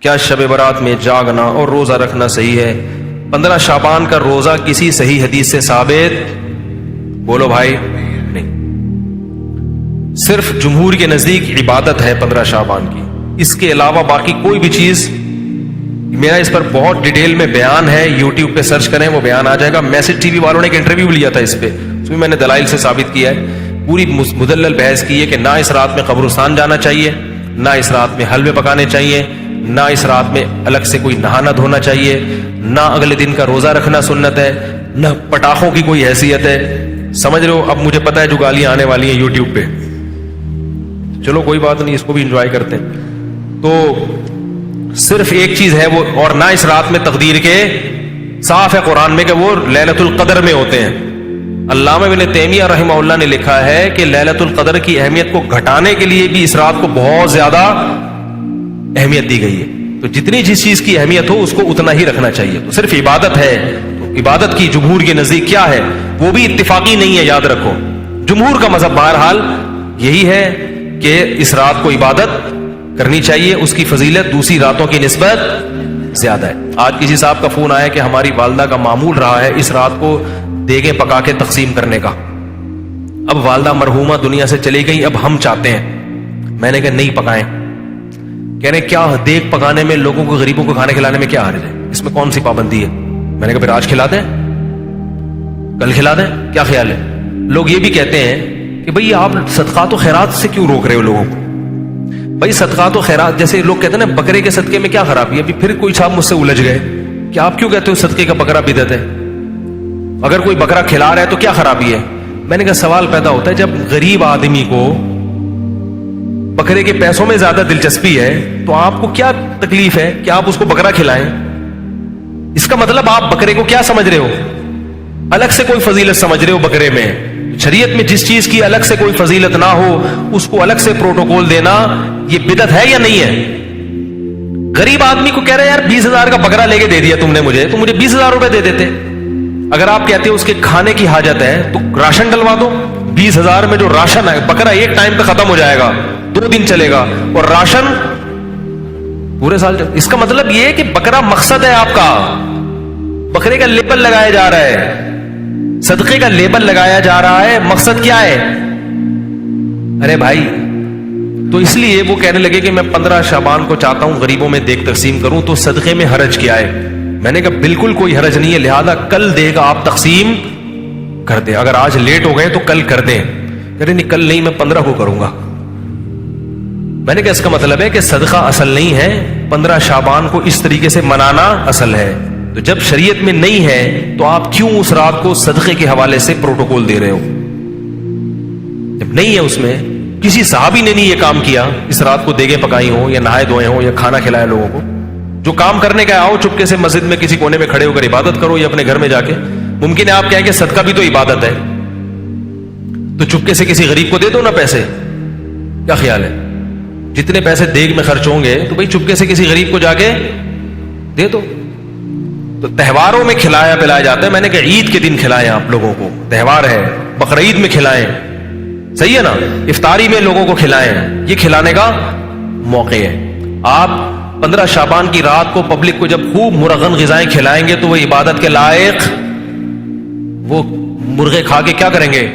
کیا شب برات میں جاگنا اور روزہ رکھنا صحیح ہے؟ 15 شعبان کا روزہ کسی صحیح حدیث سے ثابت بولو بھائی نہیں. صرف جمہور کے نزدیک عبادت ہے 15 شعبان کی. اس کے علاوہ باقی کوئی بھی چیز، میرا اس پر بہت ڈیٹیل میں بیان ہے، یوٹیوب پہ سرچ کریں وہ بیان آ جائے گا. میسج ٹی وی والوں نے ایک انٹرویو لیا تھا اس پہ، اس میں نے دلائل سے ثابت کیا ہے. پوری مدلل بحث کی ہے کہ نہ اس رات میں قبرستان جانا چاہیے، نہ اس رات میں حلوے پکانے چاہیے، نہ اس رات میں الگ سے کوئی نہانا دھونا چاہیے، نہ اگلے دن کا روزہ رکھنا سنت ہے، نہ پٹاخوں کی کوئی حیثیت ہے. سمجھ رہے ہو؟ اب مجھے پتا ہے جو گالیاں آنے والی ہیں یوٹیوب پہ، چلو کوئی بات نہیں، اس کو بھی انجوائے کرتے ہیں. تو صرف ایک چیز ہے وہ، اور نہ اس رات میں تقدیر کے صاف ہے قرآن میں کہ وہ لیلۃ القدر میں ہوتے ہیں. علامہ ابن تیمیہ رحمہ اللہ نے لکھا ہے کہ لیلۃ القدر کی اہمیت کو گھٹانے کے لیے بھی اس رات کو بہت زیادہ اہمیت دی گئی ہے. تو جتنی جس چیز کی اہمیت ہو اس کو اتنا ہی رکھنا چاہیے. تو صرف عبادت ہے، تو عبادت کی جمہور کے نزدیک کیا ہے وہ بھی اتفاقی نہیں ہے، یاد رکھو. جمہور کا مذہب بہرحال یہی ہے کہ اس رات کو عبادت کرنی چاہیے، اس کی فضیلت دوسری راتوں کی نسبت زیادہ ہے. آج کسی صاحب کا فون آیا کہ ہماری والدہ کا معمول رہا ہے اس رات کو دیگیں پکا کے تقسیم کرنے کا. اب والدہ مرحومہ دنیا سے چلی گئی، اب ہم چاہتے ہیں. میں نے کہا نہیں پکائیں. کہہ رہے کیا دیگ پکانے میں لوگوں کو، غریبوں کو کھانے کھلانے میں کیا حرج ہے؟ اس میں کون سی پابندی ہے؟ میں نے کہا پھر آج کھلا دیں، کل کھلا دیں، کیا خیال ہے؟ لوگ یہ بھی کہتے ہیں کہ بھئی آپ صدقات و خیرات سے کیوں روک رہے ہو لوگوں کو؟ بھائی صدقات و خیرات، جیسے لوگ کہتے ہیں نا بکرے کے صدقے میں کیا خرابی ہے؟ ابھی پھر کوئی صاحب مجھ سے الجھ گئے کہ آپ کیوں کہتے ہو صدقے کا بکرا بدعت ہے؟ اگر کوئی بکرا کھلا رہا ہے تو کیا خرابی ہے؟ میں نے کہا سوال پیدا ہوتا ہے، جب غریب آدمی کو بکرے کے پیسوں میں زیادہ دلچسپی ہے تو آپ کو کیا تکلیف ہے کہ آپ اس کو بکرا کھلائیں؟ اس کا مطلب آپ بکرے کو کیا سمجھ رہے ہو؟ الگ سے کوئی فضیلت سمجھ رہے ہو بکرے میں. شریعت میں جس چیز کی الگ سے کوئی فضیلت نہ ہو اس کو الگ سے پروٹوکول دینا یہ بدعت ہے یا نہیں ہے؟ غریب آدمی کو کہہ رہے یار 20,000 کا بکرا لے کے دے دیا تم نے مجھے، تو مجھے 20,000 روپے دے دیتے. اگر آپ کہتے ہو اس کے کھانے کی حاجت ہے تو راشن ڈلوا دو. 20,000 میں جو راشن ہے، بکرا ایک ٹائم پہ ختم ہو جائے گا، 2 دن چلے گا، اور راشن پورے سال چلے. اس کا مطلب یہ ہے کہ بکرا مقصد ہے آپ کا، بکرے کا لیبل لگایا جا رہا ہے، صدقے کا لیبل لگایا جا رہا ہے. مقصد کیا ہے؟ ارے بھائی، تو اس لیے وہ کہنے لگے کہ میں 15 شعبان کو چاہتا ہوں غریبوں میں دیگ تقسیم کروں، تو صدقے میں حرج کیا ہے؟ میں نے کہا بالکل کوئی حرج نہیں ہے، لہذا کل دیگ آپ تقسیم کر دیں. اگر آج لیٹ ہو گئے تو کل کر دیں. کہہ رہے نہیں کل نہیں، میں 15 کو کروں گا. میں نے کہا اس کا مطلب ہے کہ صدقہ اصل نہیں ہے، 15 شعبان کو اس طریقے سے منانا اصل ہے. تو جب شریعت میں نہیں ہے تو آپ کیوں اس رات کو صدقے کے حوالے سے پروٹوکول دے رہے ہو؟ جب نہیں ہے اس میں، کسی صحابی نے نہیں یہ کام کیا، اس رات کو دیگیں پکائی ہوں یا نہائے دھوئے ہوں یا کھانا کھلایا لوگوں کو. جو کام کرنے کا آؤ چپکے سے مسجد میں کسی کونے میں کھڑے ہو کر عبادت کرو یا اپنے گھر میں جا کے. ممکن ہے آپ کہیں کہ صدقہ بھی تو عبادت ہے، تو چپکے سے کسی غریب کو دے دو نا پیسے. کیا خیال ہے؟ جتنے پیسے دیگ میں خرچ ہوں گے تو بھئی چپکے سے کسی غریب کو جا کے دے دو. تو تہواروں میں کھلایا پلایا جاتا ہے. میں نے کہا عید کے دن کھلائیں، آپ لوگوں کو تہوار ہے، بقرعید میں کھلائیں، صحیح ہے نا؟ افطاری میں لوگوں کو کھلائیں، یہ کھلانے کا موقع ہے. آپ 15 شعبان کی رات کو پبلک کو جب خوب مرغن غذائیں کھلائیں گے تو وہ عبادت کے لائق، وہ مرغے کھا کے کیا کریں گے؟